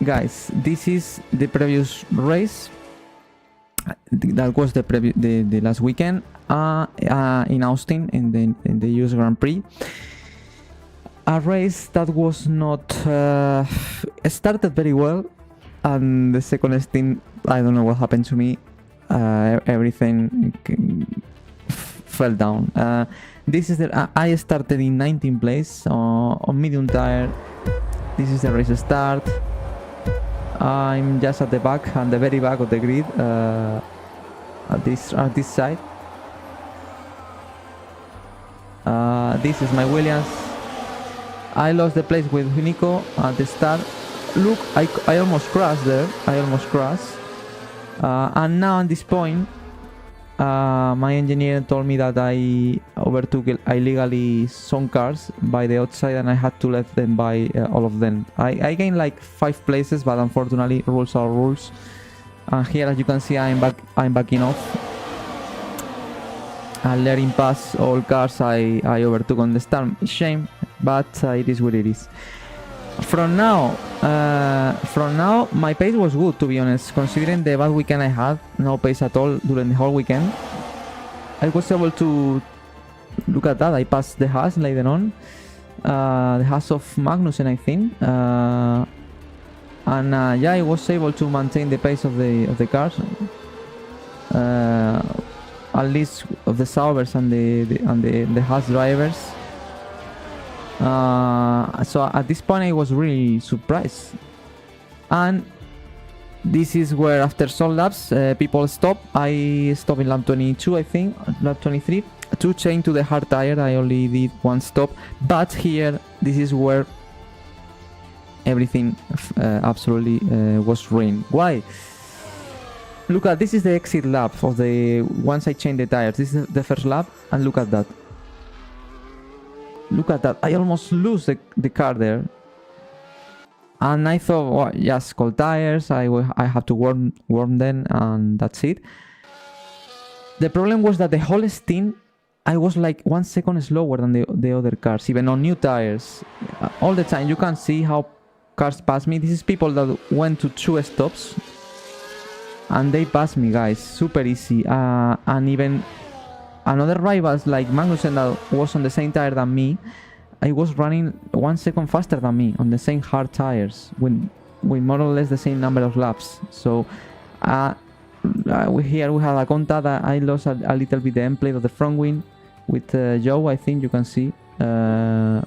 guys, this is the previous race. That was the last weekend in Austin in the US Grand Prix. A race that was not started very well, and the second stint, I don't know what happened to me. Everything fell down. This is I started in 19th place on medium tire. This is the race start. I'm just at the back, and the very back of the grid, at this side. This is my Williams. I lost the place with Nico at the start. Look, I almost crashed there. And now at this point, my engineer told me that I overtook illegally some cars by the outside, and I had to let them buy all of them. I gained like 5 places, but unfortunately rules are rules. And here, as you can see, I'm backing off and letting pass all cars I overtook on the start. Shame, but it is what it is. From now, my pace was good, to be honest. Considering the bad weekend I had, no pace at all during the whole weekend. I was able to look at that. I passed the Haas later on, the Haas of Magnussen, I think, and yeah, I was able to maintain the pace of the cars, at least of the Saubers and the Haas drivers. So at this point I was really surprised, and this is where after some laps people stop. I stopped in lap 22, I think, lap 23, to change to the hard tire. I only did one stop, but here this is where everything absolutely was ruined. Why? Look at this is the exit lap of the once I changed the tires. This is the first lap, and look at that. Look at that. I almost lose the car there. And I thought, well, just cold tires. I have to warm them, and that's it. The problem was that the whole stint, I was like 1 second slower than the other cars, even on new tires. All the time, you can see how cars pass me. This is people that went to 2 stops, and they passed me, guys. Super easy. And even another rivals like Magnussen that was on the same tire than me, I was running 1 second faster than me on the same hard tires with more or less the same number of laps. So here we have a conta that I lost a little bit the end plate of the front wing with Joe. I think you can see a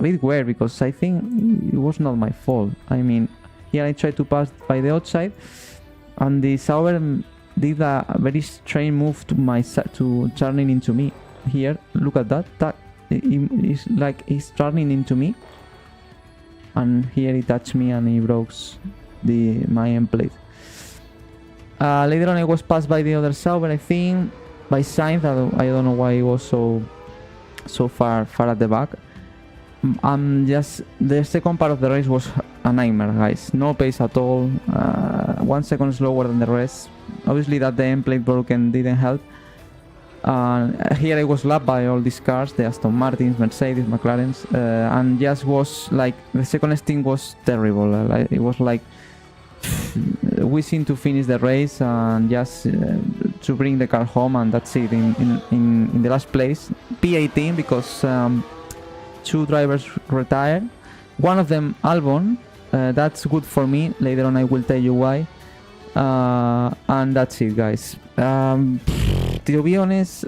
bit weird, because I think it was not my fault. I mean, here I tried to pass by the outside, and the Sauber did a very strange move to turning into me. Here, look at that. It's like he's turning into me, and here he touched me and he broke my end plate. Later on, I was passed by the other Sauber, I think, by Sainz. I don't know why he was so far at the back. Just the second part of the race was a nightmare, guys. No pace at all. 1 second slower than the rest. Obviously, that the end plate broken didn't help. Here I was lapped by all these cars, the Aston Martins, Mercedes, McLarens, and just was like the second stint was terrible. It was like wishing to finish the race and just to bring the car home, and that's it. In the last place, P18, because 2 drivers retired. One of them, Albon. That's good for me. Later on, I will tell you why. And that's it, guys. To be honest,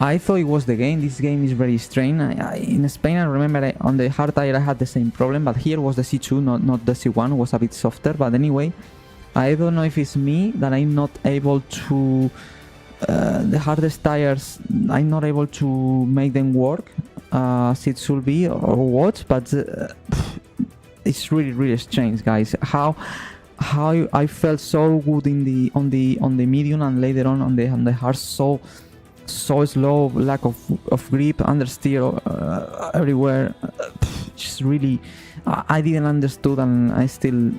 I thought it was the game. This game is very strange. In Spain, I remember on the hard tire I had the same problem, but here was the C2, not the C1. It was a bit softer. But anyway, I don't know if it's me that I'm not able to the hardest tires. I'm not able to make them work as it should be, or what. But it's really strange, guys. How I felt so good on the medium, and later on the hard so slow, lack of grip, understeer everywhere. Just really, I didn't understood, and I still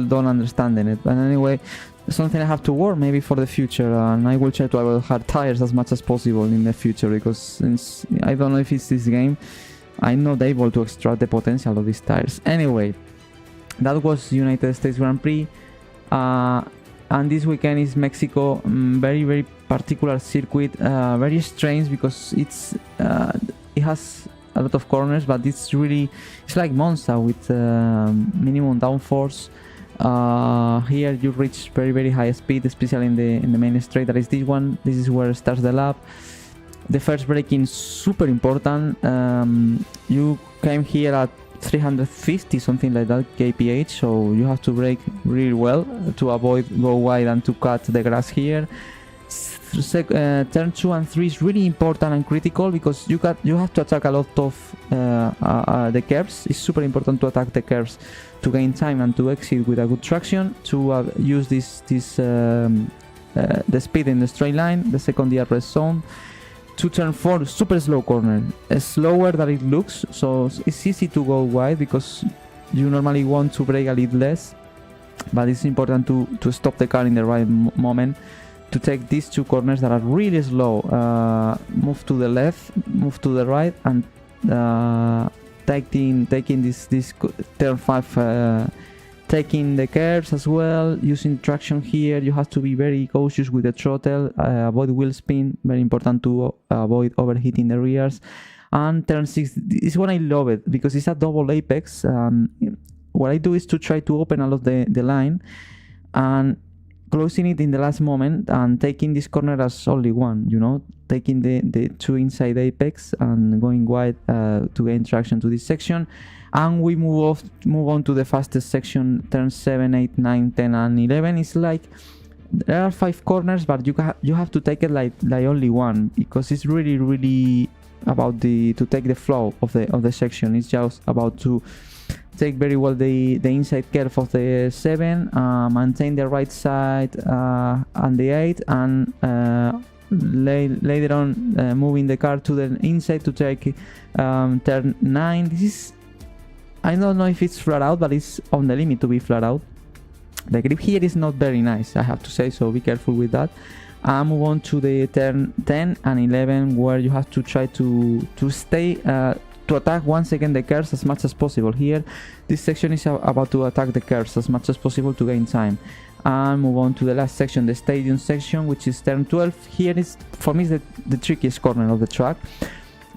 don't understand it. But anyway, something I have to work maybe for the future, and I will try to avoid hard tires as much as possible in the future, because since I don't know if it's this game. I'm not able to extract the potential of these tires. Anyway, that was United States Grand Prix. And this weekend is Mexico. Very particular circuit, very strange because it has a lot of corners, but it's like Monza with minimum downforce. Here you reach very high speed, especially in the main straight. That is this one. This is where starts the lap. The first braking is super important. You came here at 350, something like that kph, so you have to brake really well to avoid go wide and to cut the grass here. Turn 2 and 3 is really important and critical because you have to attack a lot of the curves. It's super important to attack the curves to gain time and to exit with a good traction, to use the speed in the straight line, the second DRS zone. To turn 4, super slow corner, slower than it looks, so it's easy to go wide because you normally want to brake a little less, but it's important to stop the car in the right moment, to take these 2 corners that are really slow, move to the left, move to the right, and taking this turn 5, taking the curves as well, using traction here. You have to be very cautious with the throttle, avoid wheel spin, very important to avoid overheating the rears. And turn 6 is when I love it because it's a double apex. What I do is to try to open a lot the line and closing it in the last moment and taking this corner as only one, taking the 2 inside apex and going wide to gain traction to this section. And we move on to the fastest section, turn 7, 8, 9, 10 and 11. It's like there are 5 corners, but you have to take it like only one because it's really about to take the flow of the section. It's just about to take very well the inside curve of the 7, maintain the right side and the 8, and later on moving the car to the inside to take turn 9. This is, I don't know if it's flat out, but it's on the limit to be flat out. The grip here is not very nice, I have to say, so be careful with that. And move on to the turn 10 and 11, where you have to try to stay to attack once again the curves as much as possible. Here this section is about to attack the curves as much as possible to gain time. And move on to the last section, the stadium section, which is turn 12. Here is, for me, is the trickiest corner of the track,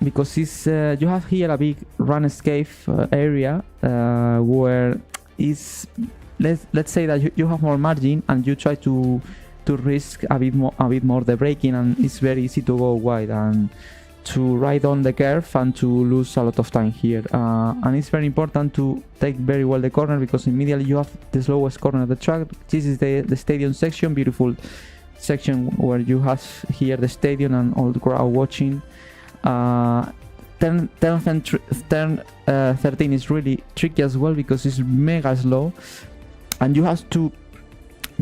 because it's you have here a big run escape area where is, let's say that you have more margin and you try to risk a bit more the braking, and it's very easy to go wide and to ride on the curve and to lose a lot of time here. And it's very important to take very well the corner, because immediately you have the slowest corner of the track. This is the stadium section, beautiful section where you have here the stadium and all the crowd watching. Turn 13 is really tricky as well because it's mega slow, and you have to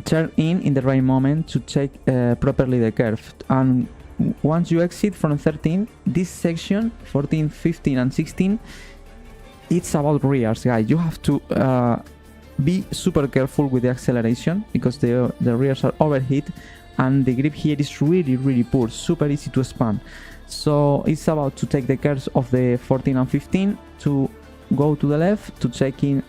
turn in the right moment to take properly the curve. And once you exit from 13, this section 14, 15 and 16, it's about rears, guys. You have to be super careful with the acceleration because the rears are overheat, and the grip here is really poor, super easy to spun. So it's about to take the curves of the 14 and 15 to go to the left to check in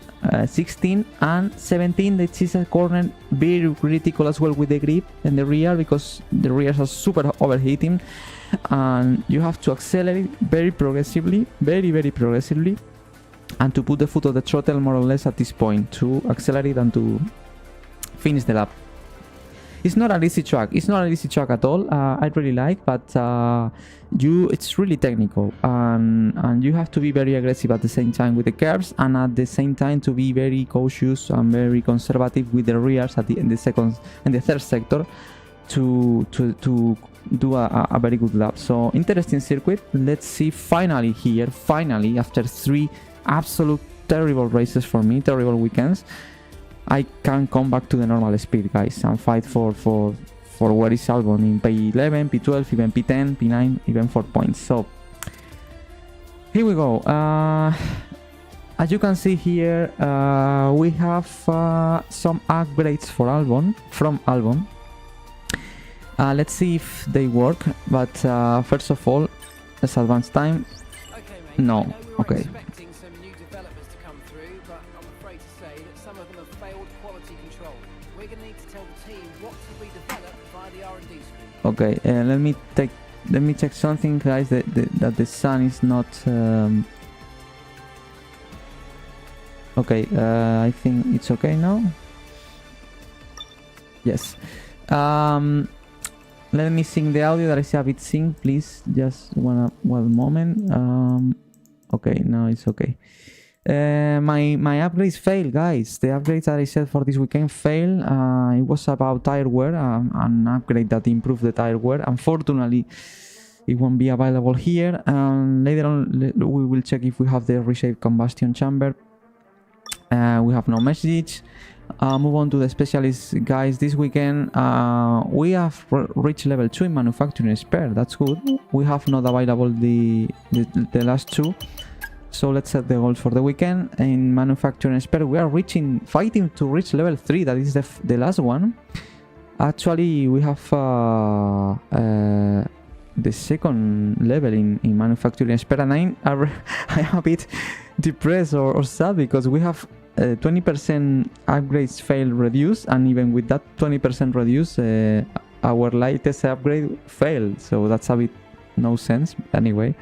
16 and 17. That is a corner very critical as well with the grip and the rear, because the rears are super overheating, and you have to accelerate very progressively, very progressively, and to put the foot of the throttle more or less at this point to accelerate and to finish the lap. It's not an easy track. It's not an easy track at all. I really like, but it's really technical, and you have to be very aggressive at the same time with the curves, and at the same time to be very cautious and very conservative with the rears in the second and the third sector to do a very good lap. So interesting circuit. Let's see finally after 3 absolute terrible races for me, terrible weekends, I can come back to the normal speed, guys, and fight for where is Albon in P11, P12, even P10, P9, even 4 points. So here we go. As you can see here, we have some upgrades for Albon from Albon. Let's see if they work, but first of all, let's advance time. No. Okay. Expecting some new developers to come through, but I'm afraid to say that some of them have failed quality control. We're going to need to tell the team what to redevelop via the R&D screen. Okay. Let me check something, guys. That the sun is not. Okay. I think it's okay now. Yes. Let me sync the audio that is a bit synced, please. Just one moment. Okay, now it's okay. My upgrades failed, guys. The upgrades that I said for this weekend failed. It was about tire wear, an upgrade that improved the tire wear. Unfortunately, it won't be available here. Later on, we will check if we have the reshaped combustion chamber. We have no message. Move on to the specialists, guys. This weekend we have reached level 2 in manufacturing spare. That's good. We have not available the last two, so let's set the goals for the weekend. In manufacturing spare we are fighting to reach level 3. That is the last one. Actually we have the second level in manufacturing spare, and I'm a bit depressed or sad because we have 20% upgrades fail reduce, and even with that 20% reduce, our latest upgrade failed, so that's a bit no sense. Anyway,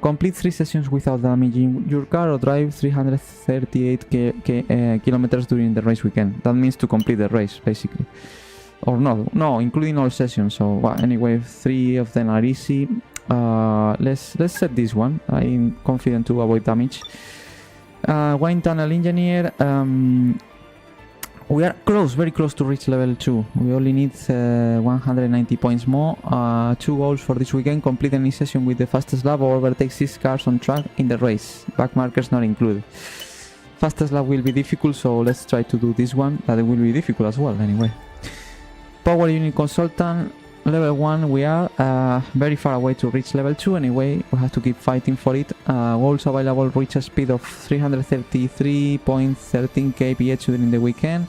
complete 3 sessions without damaging your car or drive 338 kilometers during the race weekend. That means to complete the race basically, or no, including all sessions. So well, anyway, 3 of them are easy. Let's set this one. I'm confident to avoid damage. Wind tunnel engineer. We are very close to reach level 2. We only need 190 points more. 2 goals for this weekend: complete any session with the fastest lap or overtake 6 cars on track in the race, back markers not included. Fastest lap will be difficult, so let's try to do this one. That will be difficult as well anyway. Power unit consultant. Level 1 we are very far away to reach level 2 anyway. We have to keep fighting for it. Goals available: reach a speed of 333.13 kph during the weekend,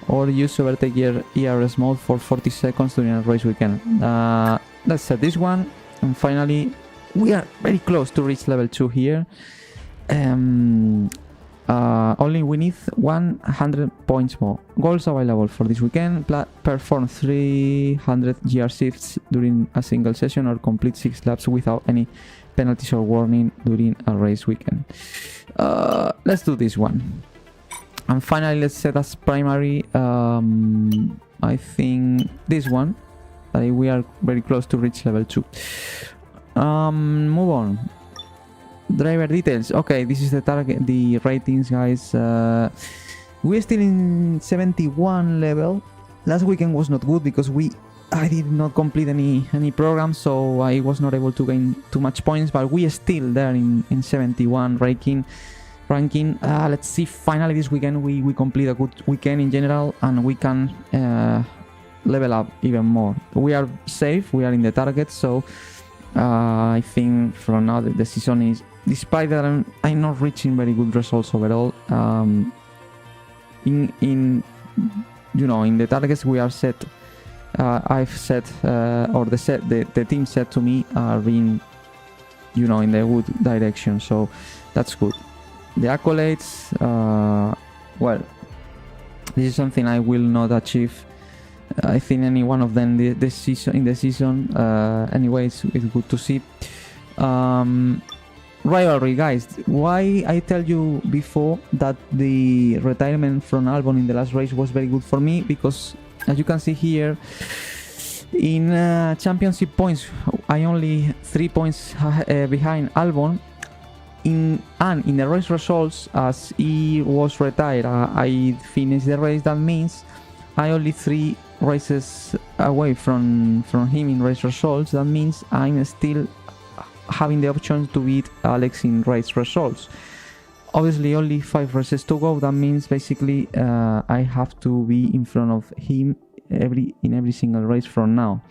or use overtake ERS mode for 40 seconds during a race weekend. Let's set this one. And finally we are very close to reach level 2 here. Only we need 100 points more. Goals available for this weekend: perform 300 GR shifts during a single session, or complete 6 laps without any penalties or warning during a race weekend. Let's do this one. And finally, let's set as primary, I think this one. We are very close to reach level 2. Move on. Driver details. Okay, this is the target, the ratings, guys. We're still in 71 level. Last weekend was not good because I did not complete any program, so I was not able to gain too much points, but we are still there in 71 ranking. Let's see, finally this weekend we complete a good weekend in general, and we can level up even more. We are safe, we are in the target, so I think from now the season is, despite that I'm not reaching very good results overall, in the targets we are set, I've set, or the team set to me are being, in the good direction, so that's good. The accolades, well, this is something I will not achieve, I think, any one of them this season. Anyway, it's good to see. Rivalry, guys. Why I tell you before that the retirement from Albon in the last race was very good for me? Because as you can see here, in championship points, I only 3 points behind Albon. In the race results, as he was retired, I finished the race. That means I only 3 races away from him in race results. That means I'm still having the option to beat Alex in race results. Obviously only 5 races to go. That means basically I have to be in front of him in every single race from now.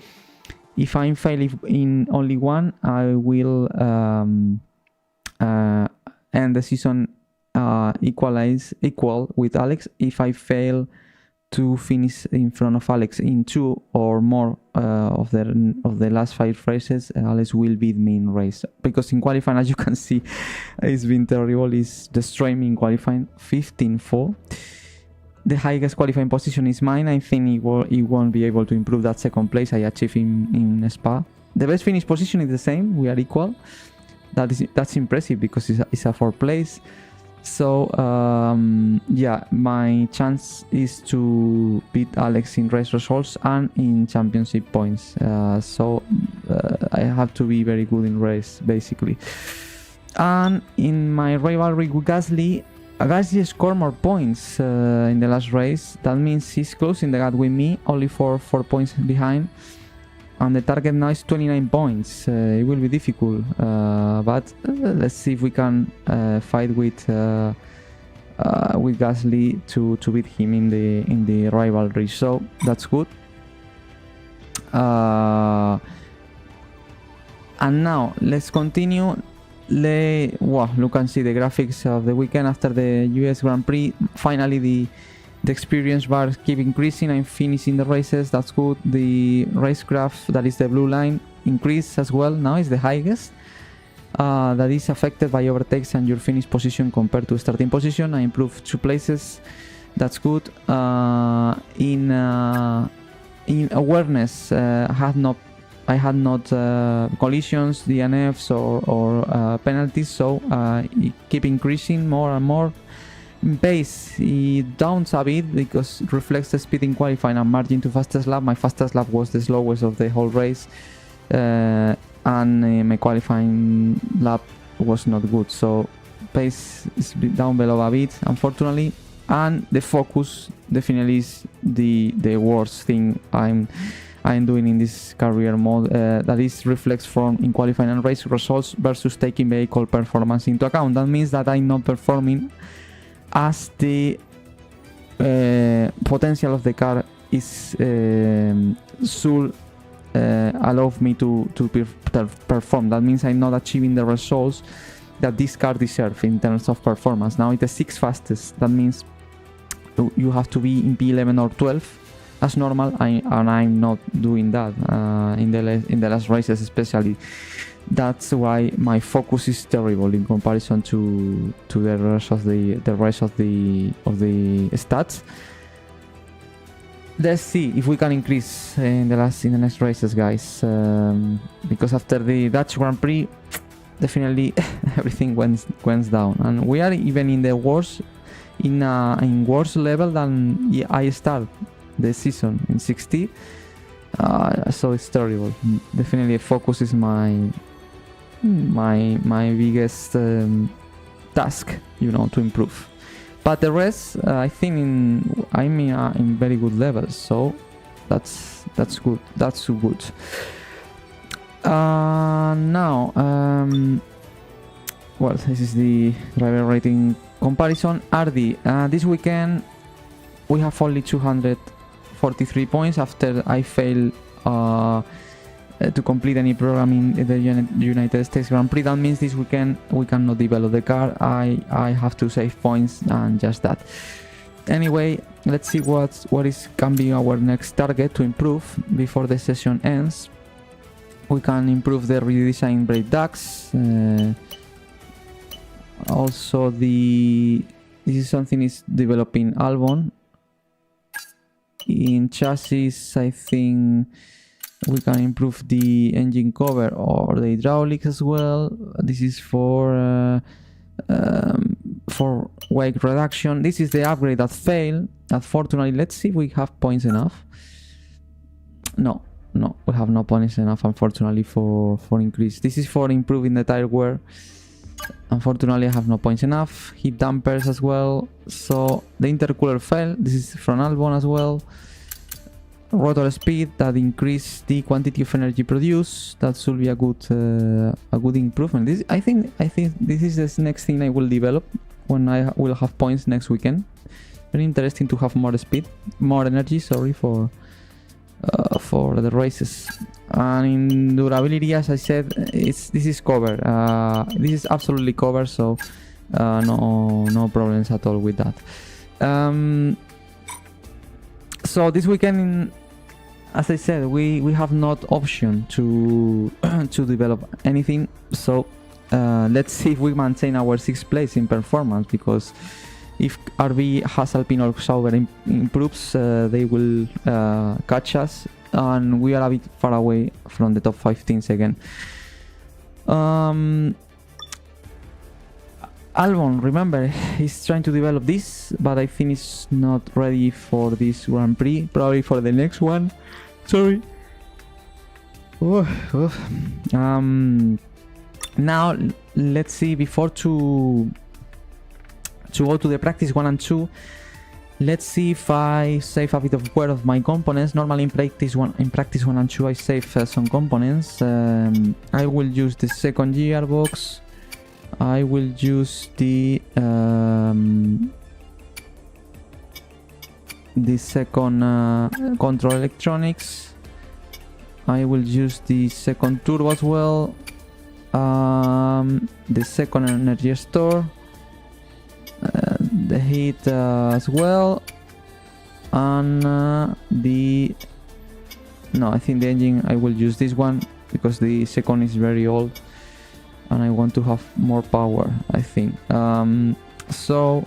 If I'm failing in only one, I will end the season equal with Alex. If I fail to finish in front of Alex in 2 or more of the last 5 races, Alex will beat me in race. Because in qualifying, as you can see, it's been terrible. It's destroying me in qualifying. 15-4. The highest qualifying position is mine. I think he won't be able to improve that second place I achieved in Spa. The best finish position is the same. We are equal. That's impressive because it's a 4th place. So yeah, my chance is to beat Alex in race results and in championship points. So I have to be very good in race, basically. And in my rivalry with Gasly, Gasly scored more points in the last race. That means he's closing the gap with me, only 4 points behind. And the target now is 29 points. It will be difficult, but let's see if we can fight with Gasly to beat him in the rivalry. So that's good. And now let's continue. Wow, you can see the graphics of the weekend after the US Grand Prix. Finally, the experience bars keep increasing. I'm finishing the races. That's good. The race graph, that is the blue line, increase as well. Now is the highest. That is affected by overtakes and your finish position compared to starting position. I improved 2 places. That's good. In awareness, I had not collisions, DNFs or penalties, so it keep increasing more and more. Pace, it downs a bit because it reflects the speed in qualifying and margin to fastest lap. My fastest lap was the slowest of the whole race, and my qualifying lap was not good, so pace is down below a bit, unfortunately. And the focus definitely is the worst thing I'm doing in this career mode. That is reflects from in qualifying and race results versus taking vehicle performance into account. That means that I'm not performing as the potential of the car is should allow me to perform. That means I'm not achieving the results that this car deserves in terms of performance. Now it's the 6th fastest. That means you have to be in P11 or 12 as normal, and I'm not doing that in the last races especially. That's why my focus is terrible in comparison to the rest of the stats. Let's see if we can increase in the next races, guys. Because after the Dutch Grand Prix, definitely everything went down, and we are even in the worst worse level than I start the season in 60. So it's terrible. Definitely, focus is my biggest task, to improve. But the rest, I think I'm in very good levels, so that's good. That's good. Now, well, this is the driver rating comparison. RD, this weekend we have only 243 points after I failed to complete any program in the United States Grand Prix. That means this weekend we cannot develop the car. I have to save points and just that. Anyway, let's see what can be our next target to improve before the session ends. We can improve the redesign brake ducts. Also, this is something is developing Albon. In chassis, I think we can improve the engine cover or the hydraulics as well. This is for weight reduction. This is the upgrade that failed. Unfortunately, let's see if we have points enough. No, we have no points enough, unfortunately, for increase. This is for improving the tire wear. Unfortunately, I have no points enough. Heat dampers as well. So the intercooler failed. This is from Albon as well. Rotor speed that increase the quantity of energy produced. That should be a good improvement. I think this is the next thing I will develop when I will have points next weekend. Very interesting to have more speed, more energy. Sorry for the races. And in durability, as I said, this is covered. This is absolutely covered, so no problems at all with that. So this weekend, as I said, we have not option to to develop anything. So let's see if we maintain our 6th place in performance, because if RB has Alpine or Sauber improves, they will catch us, and we are a bit far away from the top 5 teams again. Albon, remember, he's trying to develop this, but I think it's not ready for this Grand Prix. Probably for the next one. Sorry. Now let's see. Before to go to the practice 1 and 2, let's see if I save a bit of wear of my components. Normally in practice 1 and 2 I save some components. I will use the second gearbox. I will use the second control electronics. I will use the second turbo as well. The second energy store. The heat as well. And I think the engine, I will use this one because the second is very old and I want to have more power, I think. So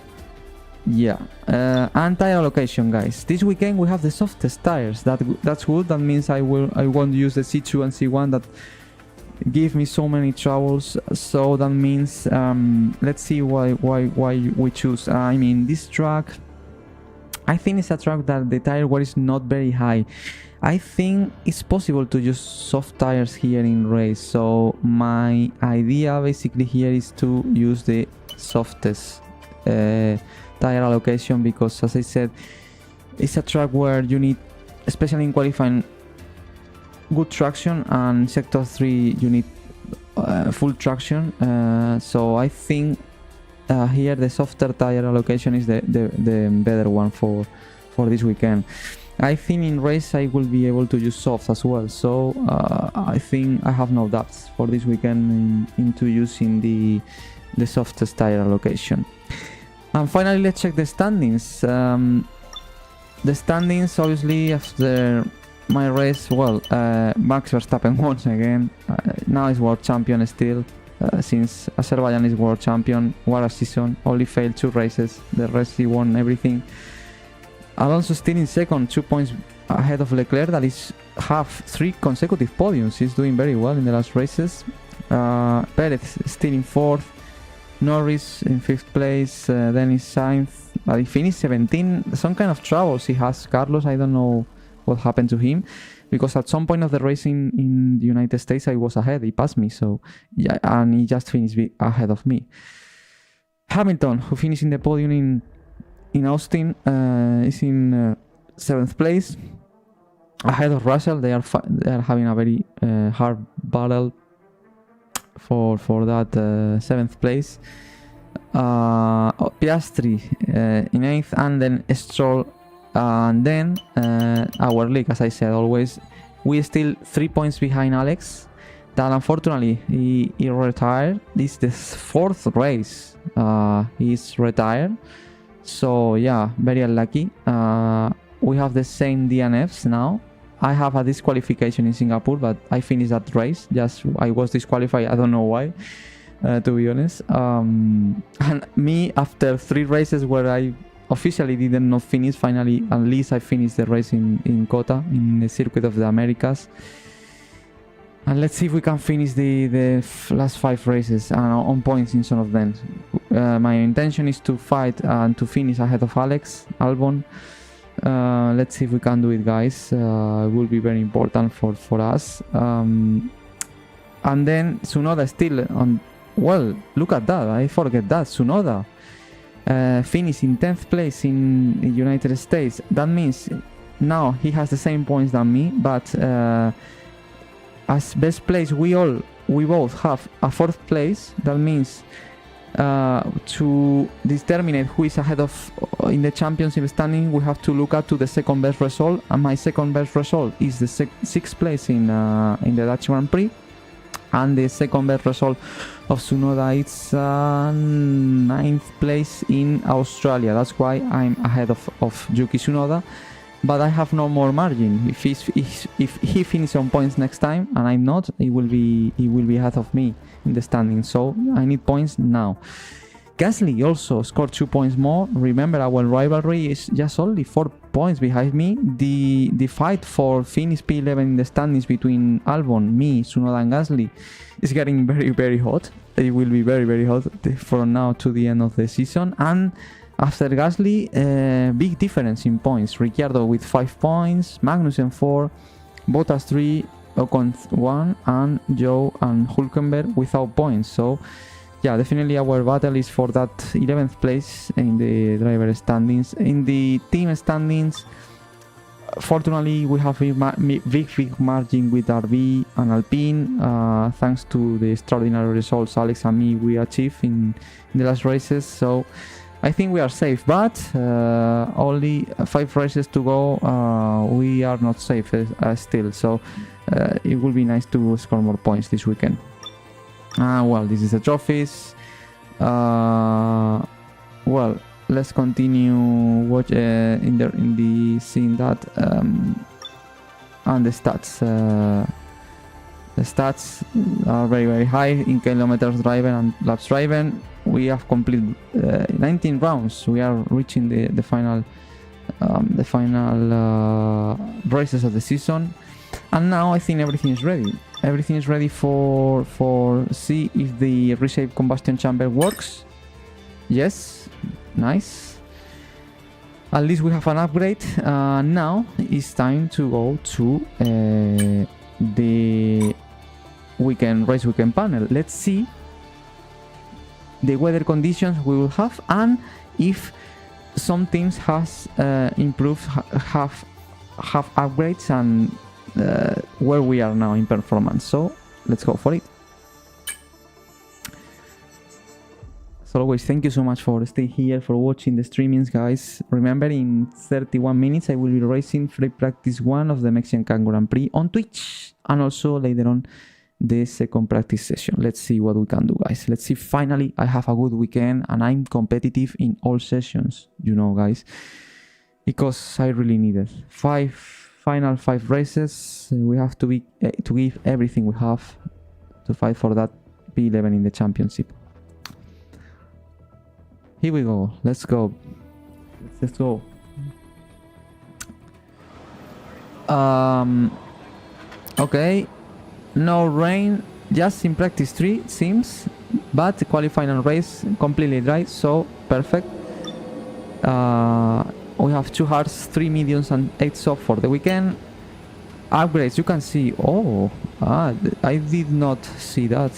yeah, and tire allocation, guys. This weekend we have the softest tires. That's good. That means I won't use the C2 and C1 that give me so many troubles. So that means let's see why we choose. I mean, this track, I think it's a track that the tire wear is not very high. I think it's possible to use soft tires here in race. So my idea basically here is to use the softest tire allocation, because as I said, it's a track where you need, especially in qualifying, good traction, and sector 3 you need full traction. So I think here the softer tire allocation is the better one for this weekend. I think in race I will be able to use soft as well, so I think I have no doubts for this weekend into using the softest tire allocation. And finally, let's check the standings. The standings, obviously, after my race, well, Max Verstappen once again. Now he's world champion still, since Azerbaijan is world champion. What a season! Only failed 2 races. The rest he won everything. Alonso still in second, 2 points ahead of Leclerc, that is have 3 consecutive podiums. He's doing very well in the last races. Perez still in 4th. Norris in 5th place. Then is Sainz. He finished 17. Some kind of troubles he has. Carlos, I don't know what happened to him, because at some point of the race in the United States I was ahead. He passed me, so yeah, and he just finished ahead of me. Hamilton, who finished in the podium in Austin, is in 7th place, ahead of Russell. They are having a very hard battle for that 7th place. Piastri in 8th, and then Stroll, and then our league, as I said, always we still 3 points behind Alex, that unfortunately he retired. This is the 4th race he's retired. So yeah, very unlucky. We have the same DNFs now. I have a disqualification in Singapore, but I finished that race. Just I was disqualified. I don't know why, to be honest. And me, after 3 races where I officially did not finish, finally at least I finished the race in Kota, in the Circuit of the Americas. And let's see if we can finish the last 5 races on points in some of them. My intention is to fight and to finish ahead of Alex Albon. Let's see if we can do it, guys. It will be very important for us. And then Tsunoda still on. Well, look at that. I forget that. Tsunoda finished in 10th place in the United States. That means now he has the same points than me, but as best place we both have a 4th place. That means to determine who is ahead of in the championship standing, we have to look at to the second best result, and my second best result is the 6th place in the Dutch Grand Prix, and the second best result of Tsunoda is 9th place in Australia. That's why I'm ahead of Yuki Tsunoda. but I have no more margin. If he finishes on points next time and I'm not, he will be ahead of me in the standing. So I need points now. Gasly also scored 2 points more. Remember, our rivalry is just only 4 points behind me. The fight for finish P11 in the standings between Albon, me, Tsunoda and Gasly is getting very, very hot. It will be very, very hot from now to the end of the season. And after Gasly, big difference in points. Ricciardo with 5 points, Magnussen 4, Bottas 3, Ocon 1, and Joe and Hülkenberg without points. So yeah, definitely our battle is for that 11th place in the driver standings. In the team standings, fortunately we have a big margin with RB and Alpine, thanks to the extraordinary results Alex and me we achieved in the last races. So I think we are safe, but only 5 races to go. We are not safe still, so it will be nice to score more points this weekend. Well, this is the trophies. Well, let's continue watch in the scene that and the stats. The stats are very, very high in kilometers driven and laps driven. We have completed 19 rounds. We are reaching the final races of the season, and now I think everything is ready. Everything is ready for see if the reshaped combustion chamber works. Yes, nice. At least we have an upgrade. Now it's time to go to the race weekend panel. Let's see the weather conditions we will have, and if some teams has improved, have upgrades, and where we are now in performance. So let's go for it. As always, thank you so much for staying here, for watching the streamings, guys. Remember, in 31 minutes I will be racing free practice 1 of the Mexican Car Grand Prix on Twitch, and also later on the second practice session. Let's see what we can do, guys. Let's see. Finally I have a good weekend and I'm competitive in all sessions, you know, guys, because I really need it. Final 5 races. We have to give everything we have to fight for that P11 in the championship. Here we go. Let's go. Let's go. Okay. No rain, just in practice 3 it seems, but qualifying and race completely dry, so perfect. We have 2 hards, 3 mediums and 8 soft for the weekend. Upgrades, you can see. Oh, I did not see that.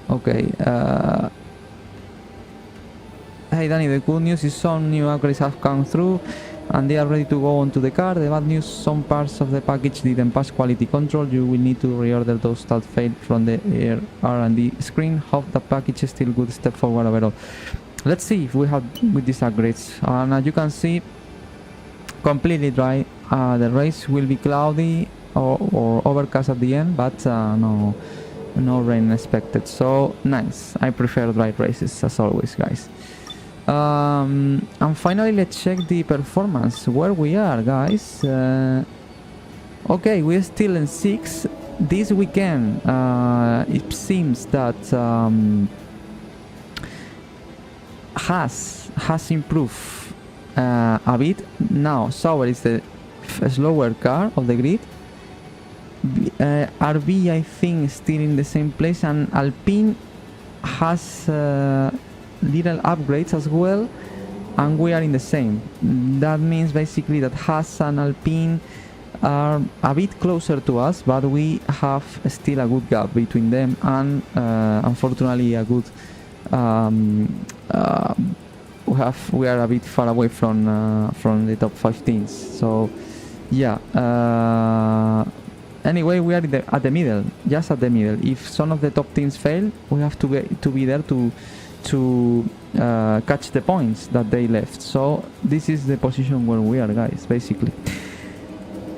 Okay. Hey Danny, the good news is some new upgrades have come through and they are ready to go onto the car. The bad news, some parts of the package didn't pass quality control. You will need to reorder those that failed from the R&D screen. Hope the package is still good step forward overall. Let's see if we have with these upgrades. And as you can see, completely dry. The race will be cloudy or overcast at the end, but no rain expected. So nice. I prefer dry races as always, guys. And finally, let's check the performance where we are, guys. Okay, we're still in 6th. This weekend it seems that has improved a bit. Now Sauber is the slower car of the grid. RB I think is still in the same place, and Alpine has little upgrades as well, and we are in the same. That means basically that Haas and Alpine are a bit closer to us, but we have still a good gap between them, and unfortunately a good we are a bit far away from the top 5 teams. So yeah, anyway, we are at the middle, just at the middle. If some of the top teams fail, we have to be there to catch the points that they left. So this is the position where we are, guys. Basically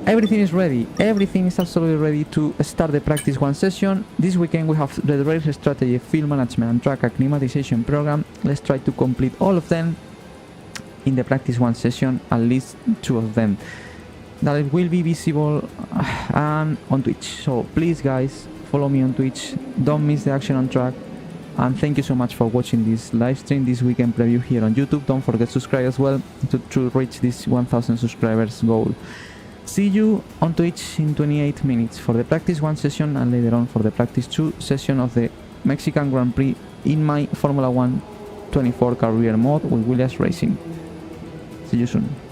everything is ready. Everything is absolutely ready to start the practice 1 session. This weekend we have the race strategy, field management and track acclimatization program. Let's try to complete all of them. in the practice 1 session, at least 2 of them, that it will be visible and on Twitch. So please guys, follow me on Twitch, don't miss the action on track, and thank you so much for watching this live stream, this weekend preview here on YouTube. Don't forget to subscribe as well to reach this 1000 subscribers goal. See you on Twitch in 28 minutes for the practice 1 session, and later on for the practice 2 session of the Mexican Grand Prix in my Formula 1 24 career mode with Williams Racing. See you soon.